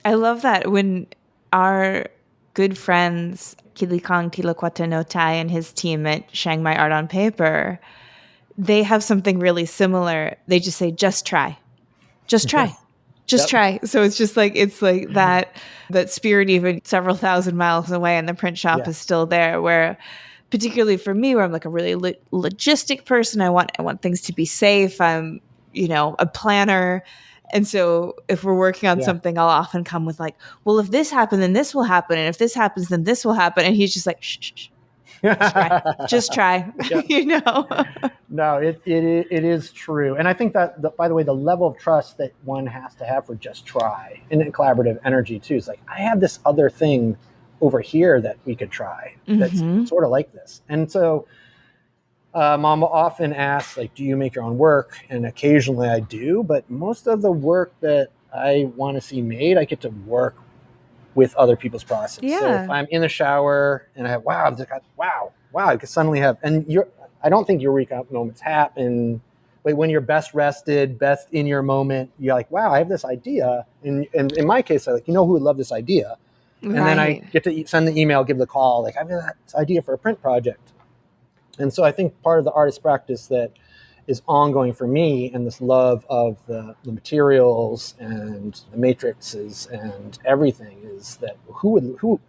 I love that when our good friends, Kilikang Tilakwatanotai and his team at Chiang Mai Art on Paper, they have something really similar. They just say, just try. Just try. Just try. So it's just like, that spirit, even several thousand miles away, and the print shop is still there, where particularly for me, where I'm like a really logistic person, I want things to be safe. I'm, a planner. And so if we're working on something, I'll often come with like, well, if this happens, then this will happen. And if this happens, then this will happen. And he's just like, shh, shh, shh. Just try. No, it is true. And I think that, by the way, the level of trust that one has to have for just try, and then collaborative energy too, is like, I have this other thing over here that we could try that's sort of like this. And so Mom often asks, like, do you make your own work? And occasionally I do, but most of the work that I want to see made, I get to work with other people's process. Yeah. So if I'm in the shower and I have, I could suddenly have, and I don't think eureka moments happen, but when you're best rested, best in your moment, you're like, wow, I have this idea. And in my case, I'm like, who would love this idea? And then I get to send the email, give the call, like, I've got this idea for a print project. And so I think part of the artist practice that is ongoing for me, and this love of the materials and the matrices and everything, is that who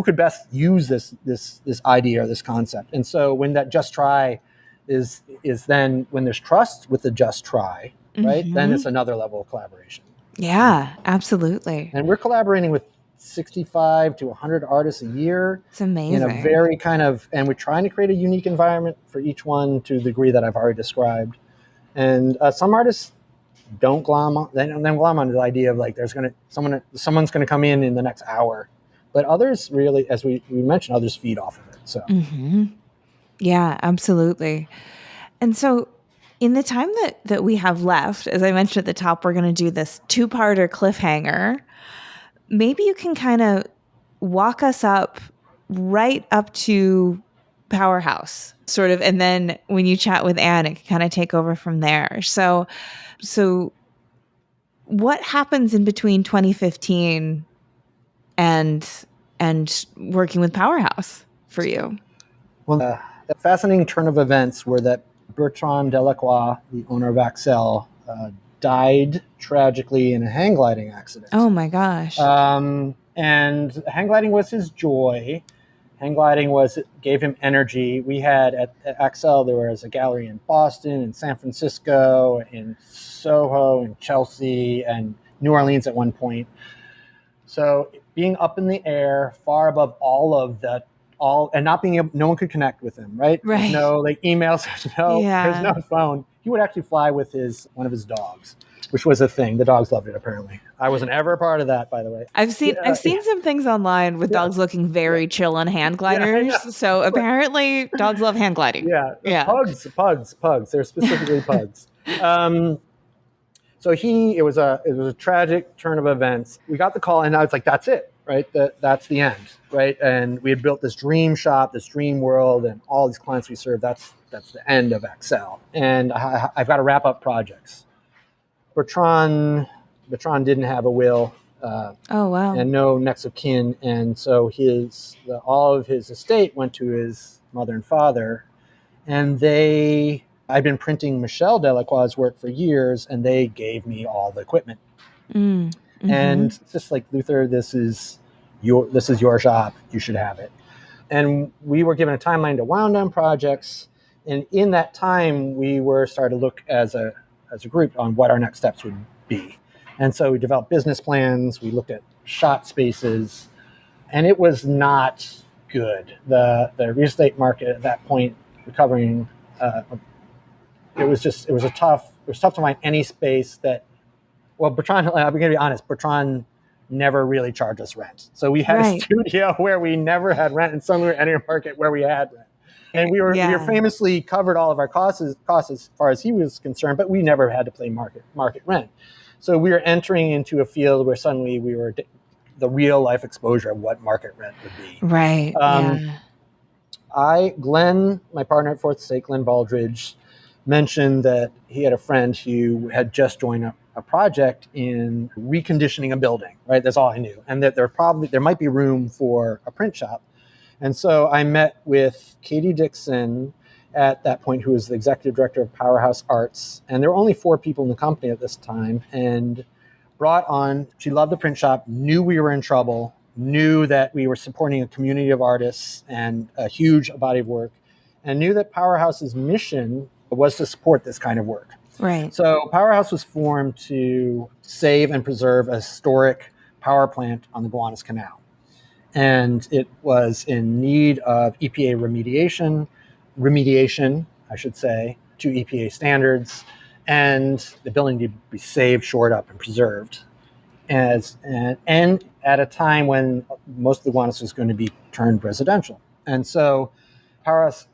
could best use this idea or this concept. And so when that just try is then, when there's trust with the just try, right, then it's another level of collaboration. Yeah, absolutely. And we're collaborating with 65 to 100 artists a year. It's amazing. In a very and we're trying to create a unique environment for each one to the degree that I've already described. And some artists don't glom on, they don't glom onto the idea of like someone's gonna come in the next hour, but others really, as we mentioned, others feed off of it. So yeah, absolutely. And so in the time that we have left, as I mentioned at the top, we're going to do this 2-parter cliffhanger. Maybe you can kind of walk us up right up to Powerhouse, sort of, and then when you chat with Anne, it can kind of take over from there. So what happens in between 2015 and working with Powerhouse for you? Well, the fascinating turn of events were that Bertrand Delacroix, the owner of Axel, died tragically in a hang gliding accident. Oh my gosh. And hang gliding was his joy. Hang gliding gave him energy. We had at Axel, there was a gallery in Boston, in San Francisco, in Soho, in Chelsea, and New Orleans at one point. So being up in the air, far above and not being able, no one could connect with him, right? Right. There's no like emails, there's no phone. He would actually fly with one of his dogs, which was a thing. The dogs loved it, apparently. I wasn't ever a part of that, by the way. I've seen some things online with dogs looking very chill on hand gliders. So apparently dogs love hand gliding. Yeah. Pugs. They're specifically pugs. So it was a tragic turn of events. We got the call, and I was like, that's it, right? That's the end, right? And we had built this dream shop, this dream world, and all these clients we serve. That's the end of Axel. And I've got to wrap up projects. Bertrand didn't have a will. Oh wow! And no next of kin, and so all of his estate went to his mother and father, and I'd been printing Michel Delacroix's work for years, and they gave me all the equipment. Mm-hmm. And it's just like, Luther, this is your shop. You should have it. And we were given a timeline to wound down projects, and in that time, we were starting to look as a group on what our next steps would be. And so we developed business plans. We looked at shop spaces, and it was not good. The real estate market at that point recovering. It was tough to find any space that. Well, Bertrand, I'm going to be honest. Bertrand never really charged us rent. So we had a studio where we never had rent, and suddenly we were entering a market where we had rent. And we were famously covered all of our costs as far as he was concerned, but we never had to pay market rent. So we were entering into a field where suddenly we were the real life exposure of what market rent would be. Right. Glenn, my partner at Fourth Estate, Glenn Baldridge, mentioned that he had a friend who had just joined a project in reconditioning a building, right? That's all I knew. And that there might be room for a print shop. And so I met with Katie Dixon at that point, who was the executive director of Powerhouse Arts. And there were only 4 people in the company at this time. And she loved the print shop, knew we were in trouble, knew that we were supporting a community of artists and a huge body of work, and knew that Powerhouse's mission was to support this kind of work. Right. So Powerhouse was formed to save and preserve a historic power plant on the Gowanus Canal. And it was in need of EPA remediation, I should say, to EPA standards, and the building needed to be saved, shored up, and preserved. And at a time when most of the Gowanus was going to be turned residential. And so Powerhouse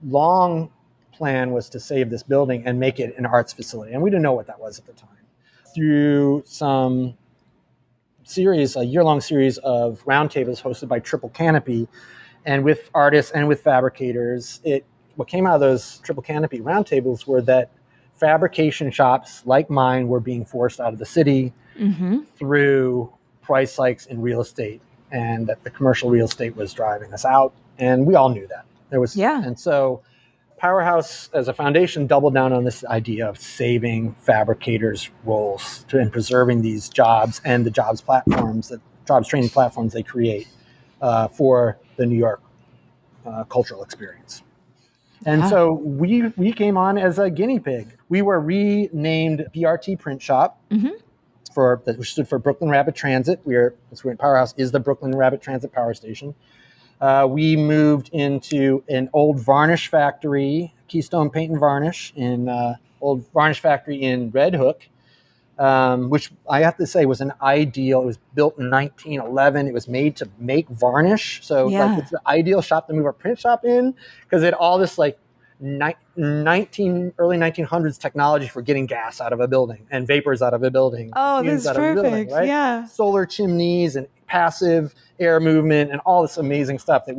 long plan was to save this building and make it an arts facility. And we didn't know what that was at the time. Through some a year-long series of roundtables hosted by Triple Canopy, and with artists and with fabricators, what came out of those Triple Canopy roundtables were that fabrication shops like mine were being forced out of the city through price hikes in real estate, and that the commercial real estate was driving us out. And we all knew that. And so Powerhouse, as a foundation, doubled down on this idea of saving fabricators' roles and preserving these jobs and the jobs training platforms they create for the New York cultural experience. And so we came on as a guinea pig. We were renamed BRT Print Shop which stood for Brooklyn Rapid Transit. Powerhouse is the Brooklyn Rapid Transit power station. We moved into an old varnish factory, Keystone Paint and Varnish, old varnish factory in Red Hook, which I have to say was an ideal. It was built in 1911. It was made to make varnish. So it's the ideal shop to move our print shop in, because it had all this like early 1900s technology for getting gas out of a building and vapors out of a building. Oh, this is perfect. Building, right? Yeah. Solar chimneys and passive air movement and all this amazing stuff that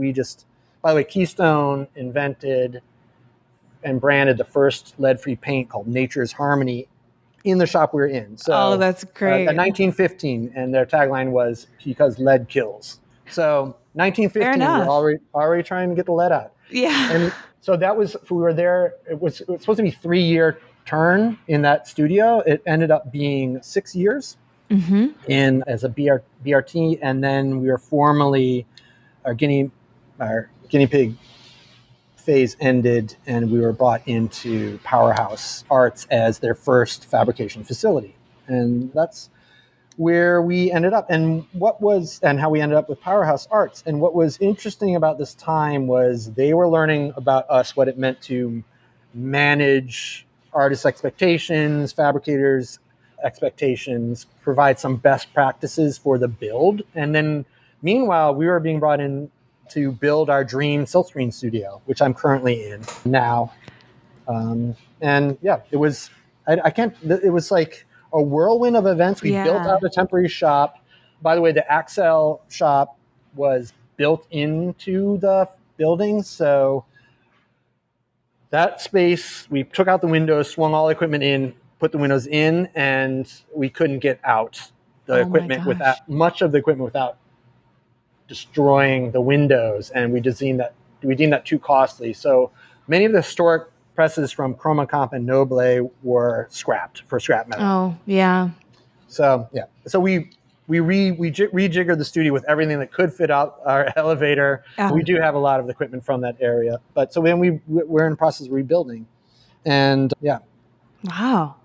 by the way, Keystone invented and branded the first lead-free paint called Nature's Harmony in the shop we were in. So, that's great. In 1915, and their tagline was, because lead kills. So 1915, we were already trying to get the lead out. Yeah. And so we were there. It was supposed to be 3-year turn in that studio. It ended up being 6 years as a BRT. And then we were formally, our guinea pig phase ended, and we were brought into Powerhouse Arts as their first fabrication facility. And that's where we ended up, and how we ended up with Powerhouse Arts. And what was interesting about this time was they were learning about us, what it meant to manage artists' expectations, fabricators' expectations, provide some best practices for the build. And then meanwhile, we were being brought in to build our dream silkscreen studio, which I'm currently in now. It was like a whirlwind of events. We built out a temporary shop. By the way, the Axel shop was built into the building. So that space, we took out the windows, swung all the equipment in, put the windows in, and we couldn't get out the equipment much of the equipment without destroying the windows. And we deemed that too costly. So many of the historic presses from Chromacomp and Noble were scrapped for scrap metal. Oh, yeah. So we rejiggered the studio with everything that could fit out our elevator. We do have a lot of the equipment from that area, but so then we're in the process of rebuilding, and Wow.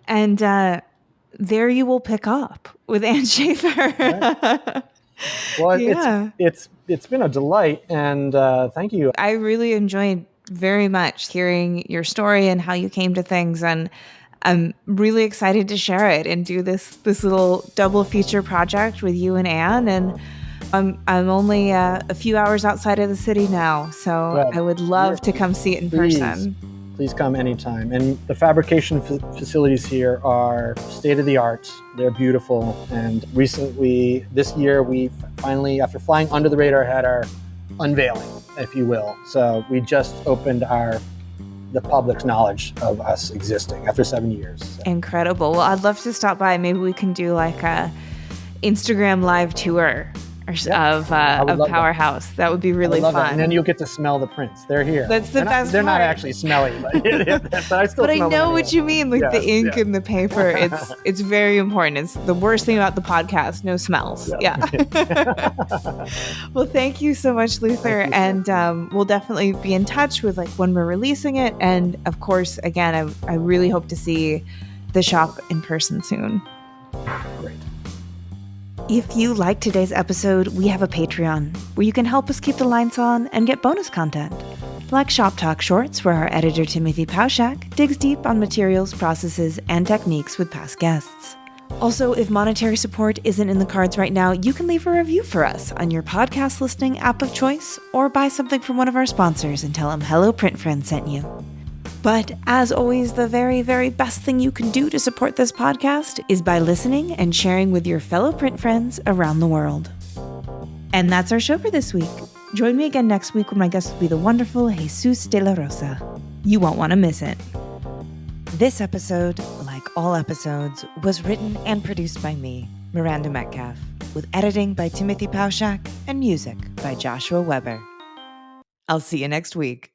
And there you will pick up with Ann Schaefer. Right. Well, it's been a delight, and thank you. I really enjoyed very much hearing your story and how you came to things, and I'm really excited to share it and do this little double feature project with you and Anne. And I'm only a few hours outside of the city now, so I would love to come see it in person. Please come anytime. And the fabrication facilities here are state-of-the-art. They're beautiful. And recently, this year, we finally, after flying under the radar, had our unveiling, if you will. So we just opened the public's knowledge of us existing after 7 years. So. Incredible. Well, I'd love to stop by. Maybe we can do like a Instagram live tour of Powerhouse. That would be really fun. And then you'll get to smell the prints. They're here. That's the best They're part. not actually smelly, but I still. But I know what you mean, like the ink and the paper. It's very important. It's the worst thing about the podcast: no smells. Yeah. Well, thank you so much, Luther, and we'll definitely be in touch with like when we're releasing it. And of course, again, I really hope to see the shop in person soon. Great. If you like today's episode, we have a Patreon where you can help us keep the lights on and get bonus content, like Shop Talk Shorts, where our editor Timothy Pauschak digs deep on materials, processes, and techniques with past guests. Also, if monetary support isn't in the cards right now, you can leave a review for us on your podcast listening app of choice, or buy something from one of our sponsors and tell them Hello Print Friend sent you. But as always, the very, very best thing you can do to support this podcast is by listening and sharing with your fellow print friends around the world. And that's our show for this week. Join me again next week when my guest will be the wonderful Jesus de la Rosa. You won't want to miss it. This episode, like all episodes, was written and produced by me, Miranda Metcalf, with editing by Timothy Pauschak and music by Joshua Weber. I'll see you next week.